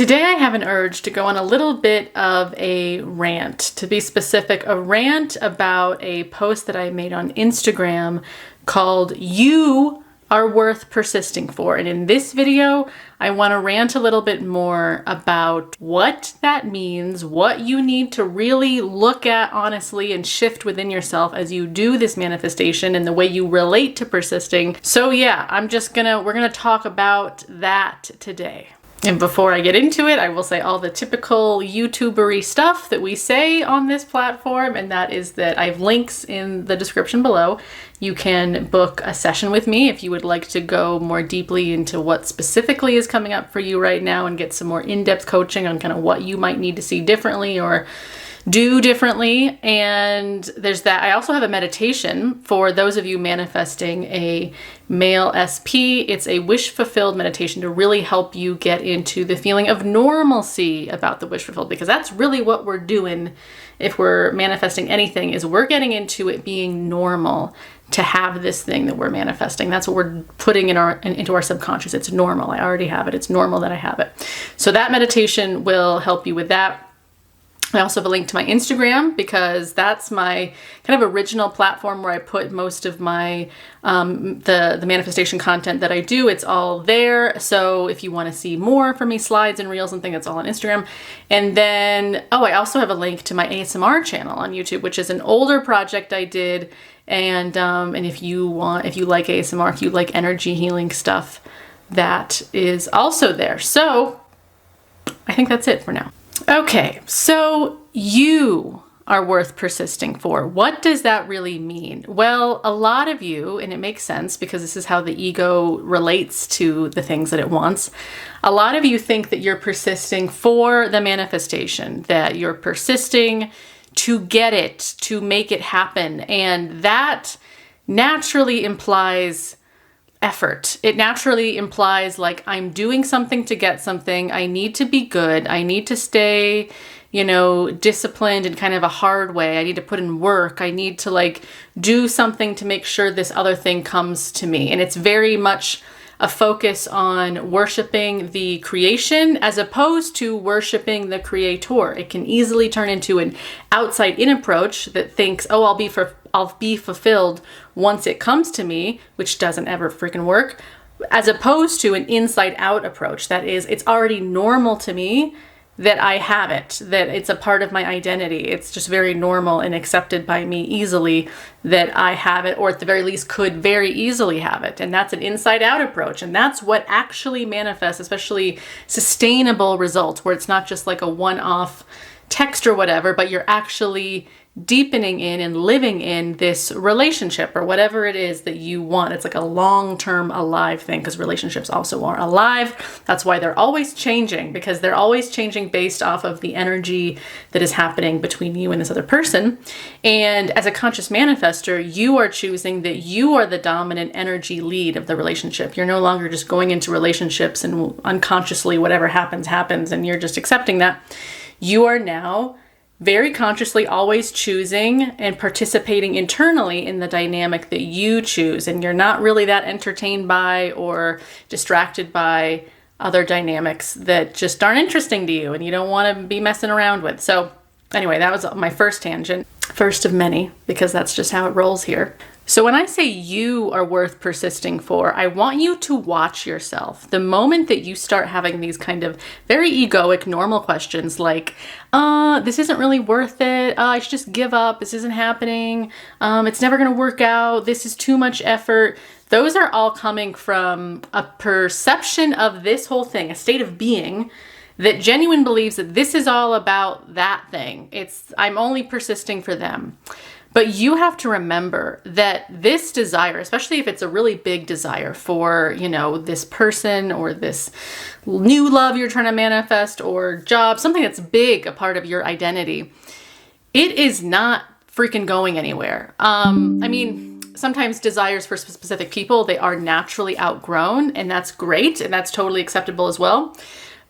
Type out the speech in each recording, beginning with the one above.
Today I have an urge to go on a little bit of a rant. To be specific, a rant about a post that I made on Instagram called "You Are Worth Persisting For." And in this video, I want to rant a little bit more about what that means, what you need to really look at honestly and shift within yourself as you do this manifestation and the way you relate to persisting. So yeah, we're gonna talk about that today. And before I get into it, I will say all the typical YouTubery stuff that we say on this platform, and that is that I have links in the description below. You can book a session with me if you would like to go more deeply into what specifically is coming up for you right now and get some more in-depth coaching on kind of what you might need to see differently or do differently. And there's that. I also have a meditation for those of you manifesting a male SP. It's a wish fulfilled meditation to really help you get into the feeling of normalcy about the wish fulfilled, because that's really what we're doing if we're manifesting anything, is we're getting into it being normal to have this thing that we're manifesting. That's what we're putting into our subconscious. It's normal. I already have it. It's normal that I have it. So that meditation will help you with that. I also have a link to my Instagram because that's my kind of original platform where I put most of my the manifestation content that I do. It's all there. So if you want to see more from me, slides and reels and things, it's all on Instagram. And then, I also have a link to my ASMR channel on YouTube, which is an older project I did. And if you like ASMR, if you like energy healing stuff, that is also there. So I think that's it for now. Okay, so you are worth persisting for. What does that really mean? Well, a lot of you, and it makes sense because this is how the ego relates to the things that it wants. A lot of you think that you're persisting for the manifestation, that you're persisting to get it, to make it happen. And that naturally implies effort. It naturally implies like, I'm doing something to get something. I need to be good. I need to stay, disciplined in kind of a hard way. I need to put in work. I need to do something to make sure this other thing comes to me. And it's very much a focus on worshiping the creation as opposed to worshiping the creator. It can easily turn into an outside-in approach that thinks, I'll be fulfilled once it comes to me, which doesn't ever freaking work, as opposed to an inside-out approach. That is, it's already normal to me that I have it, that it's a part of my identity. It's just very normal and accepted by me easily that I have it, or at the very least could very easily have it. And that's an inside-out approach. And that's what actually manifests, especially sustainable results, where it's not just like a one-off text or whatever, but you're actually deepening in and living in this relationship or whatever it is that you want. It's like a long-term alive thing, because relationships also are alive. That's why they're always changing, because they're always changing based off of the energy that is happening between you and this other person. And as a conscious manifester, you are choosing that you are the dominant energy lead of the relationship. You're no longer just going into relationships and unconsciously whatever happens, and you're just accepting that. You are now very consciously always choosing and participating internally in the dynamic that you choose. And you're not really that entertained by or distracted by other dynamics that just aren't interesting to you and you don't want to be messing around with. So anyway, that was my first tangent, first of many, because that's just how it rolls here. So when I say you are worth persisting for, I want you to watch yourself. The moment that you start having these kind of very egoic, normal questions like, this isn't really worth it. I should just give up. This isn't happening. It's never going to work out. This is too much effort. Those are all coming from a perception of this whole thing, a state of being that genuine believes that this is all about that thing. I'm only persisting for them. But you have to remember that this desire, especially if it's a really big desire for, this person or this new love you're trying to manifest or job, something that's big, a part of your identity, it is not freaking going anywhere. Sometimes desires for specific people, they are naturally outgrown, and that's great. And that's totally acceptable as well.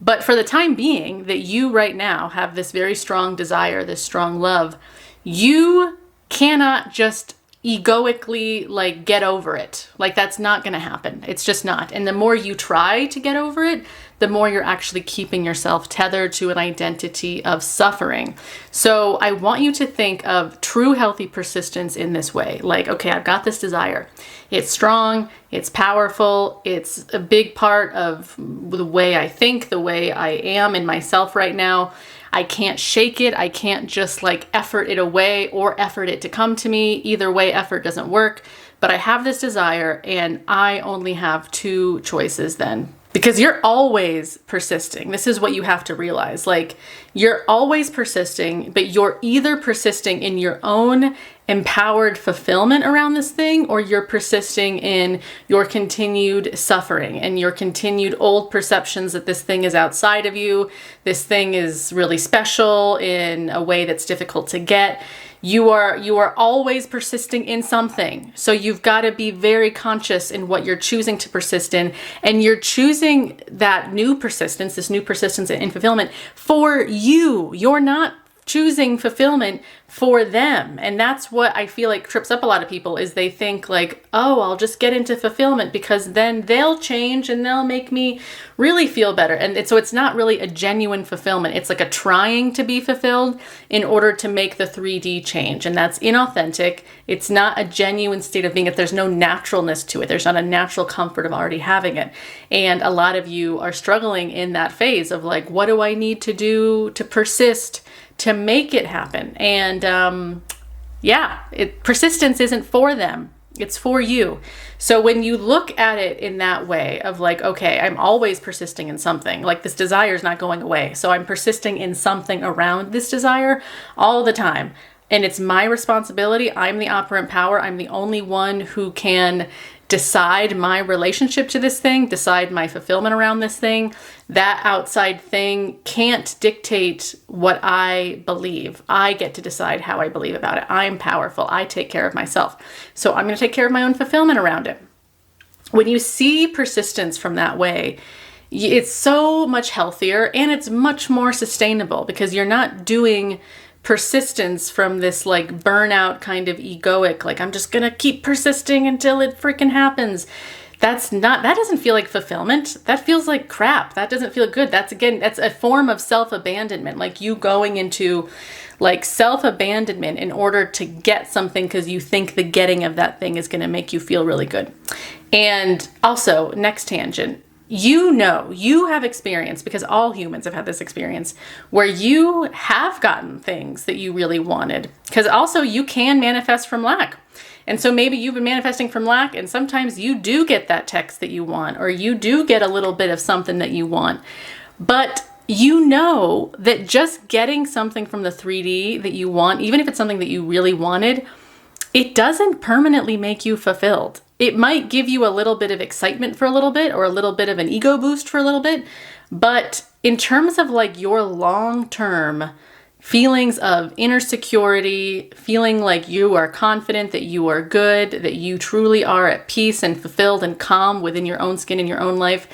But for the time being that you right now have this very strong desire, this strong love, you cannot just egoically like get over it. Like that's not going to happen. It's just not. And the more you try to get over it, the more you're actually keeping yourself tethered to an identity of suffering. So I want you to think of true healthy persistence in this way. Like, okay, I've got this desire. It's strong, it's powerful, it's a big part of the way I think, the way I am in myself right now. I can't shake it. I can't just like effort it away or effort it to come to me. Either way, effort doesn't work. But I have this desire and I only have two choices then. Because you're always persisting. This is what you have to realize. Like, you're always persisting, but you're either persisting in your own empowered fulfillment around this thing, or you're persisting in your continued suffering and your continued old perceptions that this thing is outside of you. This thing is really special in a way that's difficult to get. You are always persisting in something. So you've got to be very conscious in what you're choosing to persist in. And you're choosing that new persistence, this new persistence in fulfillment for you. You're not choosing fulfillment for them. And that's what I feel like trips up a lot of people, is they think like, oh, I'll just get into fulfillment because then they'll change and they'll make me really feel better. And so it's not really a genuine fulfillment. It's like a trying to be fulfilled in order to make the 3D change. And that's inauthentic. It's not a genuine state of being. If there's no naturalness to it, there's not a natural comfort of already having it. And a lot of you are struggling in that phase of like, what do I need to do to persist to make it happen? And persistence isn't for them. It's for you. So when you look at it in that way of like, okay, I'm always persisting in something, like this desire is not going away. So I'm persisting in something around this desire all the time. And it's my responsibility. I'm the operant power. I'm the only one who can decide my relationship to this thing, decide my fulfillment around this thing. That outside thing can't dictate what I believe. I get to decide how I believe about it. I'm powerful. I take care of myself. So I'm going to take care of my own fulfillment around it. When you see persistence from that way, it's so much healthier and it's much more sustainable, because you're not doing persistence from this like burnout kind of egoic, like I'm just gonna keep persisting until it freaking happens. That doesn't feel like fulfillment. That feels like crap. That doesn't feel good. That's a form of self-abandonment, like you going into like self-abandonment in order to get something because you think the getting of that thing is going to make you feel really good. And also, next tangent, you know, you have experience, because all humans have had this experience where you have gotten things that you really wanted, because also you can manifest from lack. And so maybe you've been manifesting from lack, and sometimes you do get that text that you want, or you do get a little bit of something that you want. But you know that just getting something from the 3D that you want, even if it's something that you really wanted, it doesn't permanently make you fulfilled. It might give you a little bit of excitement for a little bit, or a little bit of an ego boost for a little bit. But in terms of like your long-term feelings of inner security, feeling like you are confident, that you are good, that you truly are at peace and fulfilled and calm within your own skin in your own life,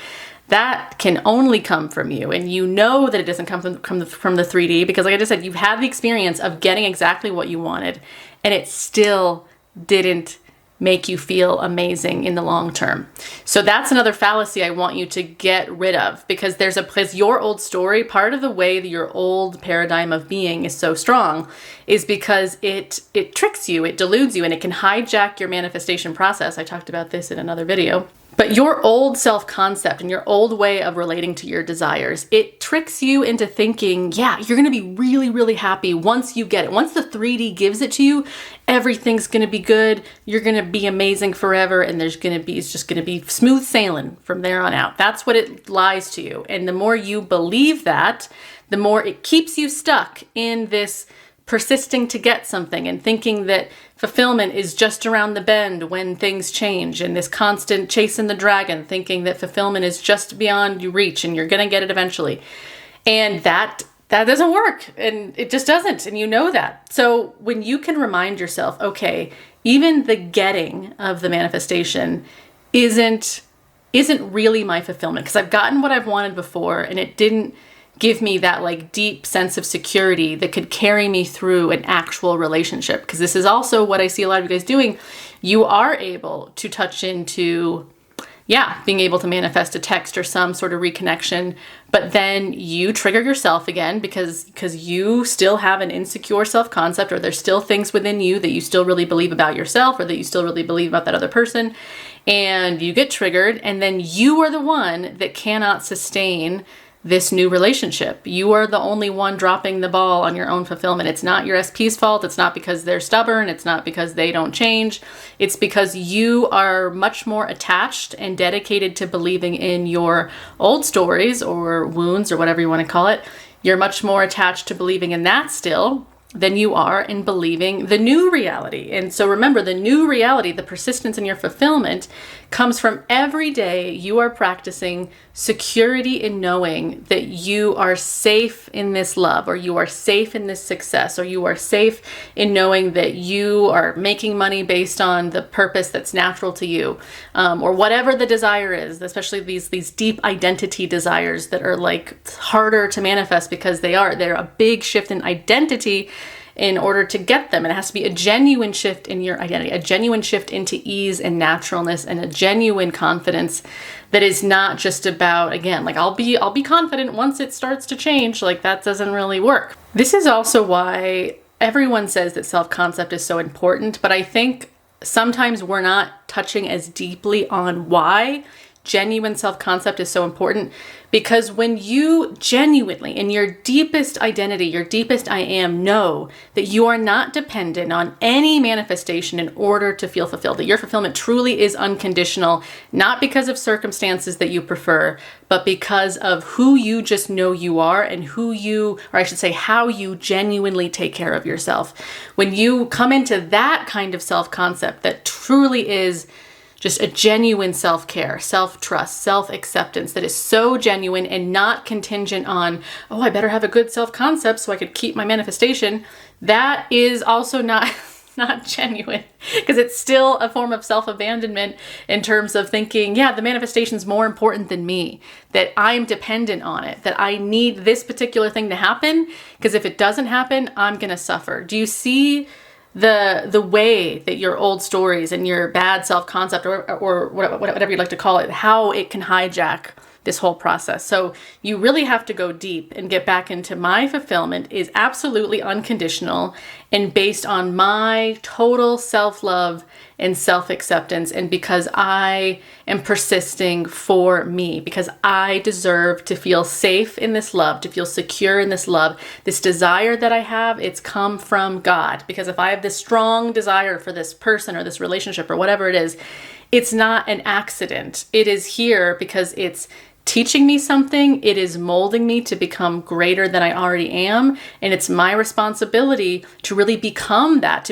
that can only come from you. And you know that it doesn't come from the 3D, because like I just said, you've had the experience of getting exactly what you wanted, and it still didn't make you feel amazing in the long term. So that's another fallacy I want you to get rid of, because your old story, part of the way that your old paradigm of being is so strong is because it tricks you, it deludes you, and it can hijack your manifestation process. I talked about this in another video. But your old self-concept and your old way of relating to your desires, it tricks you into thinking, yeah, you're going to be really, really happy once you get it. Once the 3D gives it to you, everything's going to be good. You're going to be amazing forever. And it's just going to be smooth sailing from there on out. That's what it lies to you. And the more you believe that, the more it keeps you stuck in this persisting to get something and thinking that fulfillment is just around the bend when things change, and this constant chasing the dragon, thinking that fulfillment is just beyond your reach and you're going to get it eventually. And that doesn't work, and it just doesn't, and you know that. So when you can remind yourself, okay, even the getting of the manifestation isn't really my fulfillment, because I've gotten what I've wanted before and it didn't give me that like deep sense of security that could carry me through an actual relationship. Because this is also what I see a lot of you guys doing. You are able to touch into, being able to manifest a text or some sort of reconnection, but then you trigger yourself again because you still have an insecure self-concept, or there's still things within you that you still really believe about yourself, or that you still really believe about that other person, and you get triggered, and then you are the one that cannot sustain this new relationship. You are the only one dropping the ball on your own fulfillment. It's not your SP's fault. It's not because they're stubborn. It's not because they don't change. It's because you are much more attached and dedicated to believing in your old stories or wounds or whatever you want to call it. You're much more attached to believing in that still than you are in believing the new reality. And so remember, the new reality, the persistence in your fulfillment, comes from every day you are practicing security in knowing that you are safe in this love, or you are safe in this success, or you are safe in knowing that you are making money based on the purpose that's natural to you, or whatever the desire is, especially these deep identity desires that are like harder to manifest because they're a big shift in identity in order to get them. And it has to be a genuine shift in your identity, a genuine shift into ease and naturalness, and a genuine confidence that is not just about, again, like I'll be confident once it starts to change. Like that doesn't really work. This is also why everyone says that self-concept is so important, but I think sometimes we're not touching as deeply on why genuine self-concept is so important. Because when you genuinely, in your deepest identity, your deepest I am, know that you are not dependent on any manifestation in order to feel fulfilled, that your fulfillment truly is unconditional, not because of circumstances that you prefer, but because of who you just know you are, and how you genuinely take care of yourself. When you come into that kind of self-concept that truly is just a genuine self-care, self-trust, self-acceptance that is so genuine and not contingent on, oh, I better have a good self-concept so I could keep my manifestation. That is also not genuine, because it's still a form of self-abandonment in terms of thinking, the manifestation's more important than me, that I'm dependent on it, that I need this particular thing to happen, because if it doesn't happen, I'm going to suffer. Do you see the way that your old stories and your bad self-concept or whatever you'd like to call it, how it can hijack this whole process? So you really have to go deep and get back into my fulfillment is absolutely unconditional and based on my total self-love and self-acceptance, and because I am persisting for me, because I deserve to feel safe in this love, to feel secure in this love. This desire that I have, it's come from God, because if I have this strong desire for this person or this relationship or whatever it is, it's not an accident. It is here because it's teaching me something. It is molding me to become greater than I already am. And it's my responsibility to really become that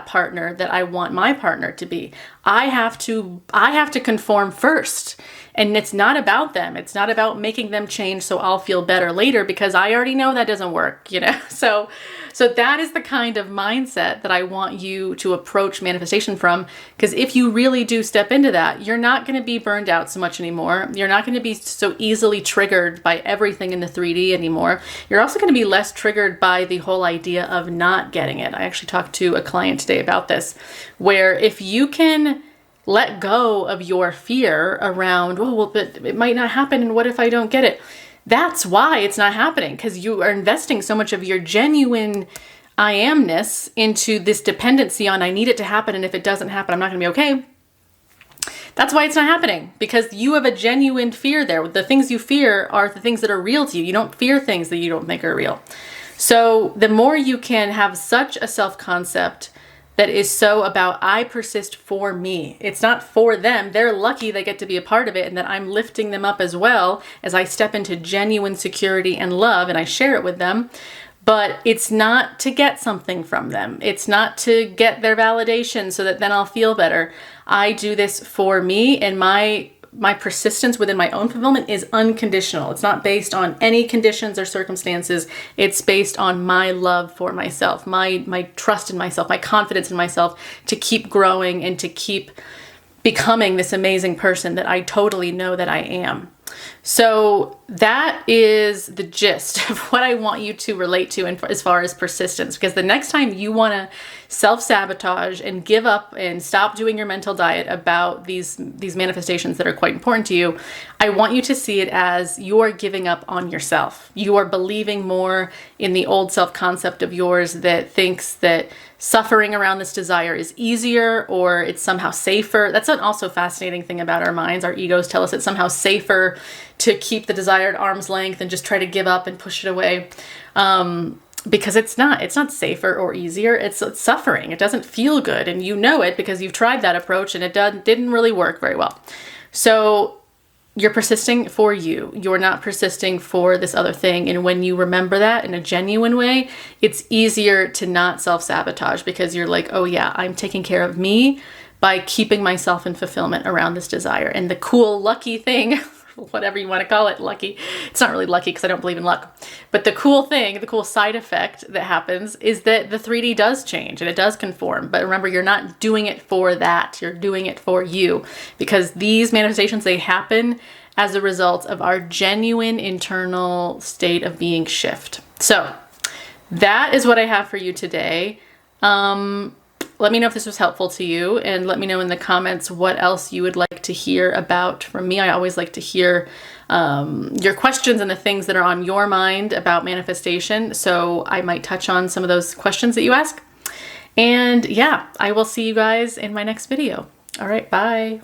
partner that I want my partner to be. I have to conform first. And it's not about them. It's not about making them change so I'll feel better later, because I already know that doesn't work, So that is the kind of mindset that I want you to approach manifestation from, because if you really do step into that, you're not going to be burned out so much anymore. You're not going to be so easily triggered by everything in the 3D anymore. You're also going to be less triggered by the whole idea of not getting it. I actually talked to a client today about this, where if you can let go of your fear around, but it might not happen, and what if I don't get it? That's why it's not happening, because you are investing so much of your genuine I amness into this dependency on I need it to happen, and if it doesn't happen, I'm not going to be okay. That's why it's not happening, because you have a genuine fear there. The things you fear are the things that are real to you. You don't fear things that you don't think are real. So the more you can have such a self-concept that is so about I persist for me. It's not for them. They're lucky they get to be a part of it, and that I'm lifting them up as well as I step into genuine security and love and I share it with them. But it's not to get something from them. It's not to get their validation so that then I'll feel better. I do this for me, and my persistence within my own fulfillment is unconditional. It's not based on any conditions or circumstances. It's based on my love for myself, my trust in myself, my confidence in myself to keep growing and to keep becoming this amazing person that I totally know that I am. So that is the gist of what I want you to relate to as far as persistence, because the next time you want to self-sabotage and give up and stop doing your mental diet about these manifestations that are quite important to you, I want you to see it as you're giving up on yourself. You are believing more in the old self-concept of yours that thinks that suffering around this desire is easier or it's somehow safer. That's an also fascinating thing about our minds. Our egos tell us it's somehow safer to keep the desire at arm's length and just try to give up and push it away. Because it's not safer or easier. It's suffering. It doesn't feel good. And you know it because you've tried that approach and it didn't really work very well. So you're persisting for you. You're not persisting for this other thing. And when you remember that in a genuine way, it's easier to not self-sabotage because you're like, oh yeah, I'm taking care of me by keeping myself in fulfillment around this desire. And the cool, lucky thing, whatever you want to call it, lucky. It's not really lucky because I don't believe in luck. But the cool thing, the cool side effect that happens is that the 3D does change and it does conform. But remember, you're not doing it for that. You're doing it for you, because these manifestations, they happen as a result of our genuine internal state of being shift. So that is what I have for you today. Let me know if this was helpful to you, and let me know in the comments what else you would like to hear about from me. I always like to hear your questions and the things that are on your mind about manifestation. So I might touch on some of those questions that you ask. And yeah, I will see you guys in my next video. All right, bye.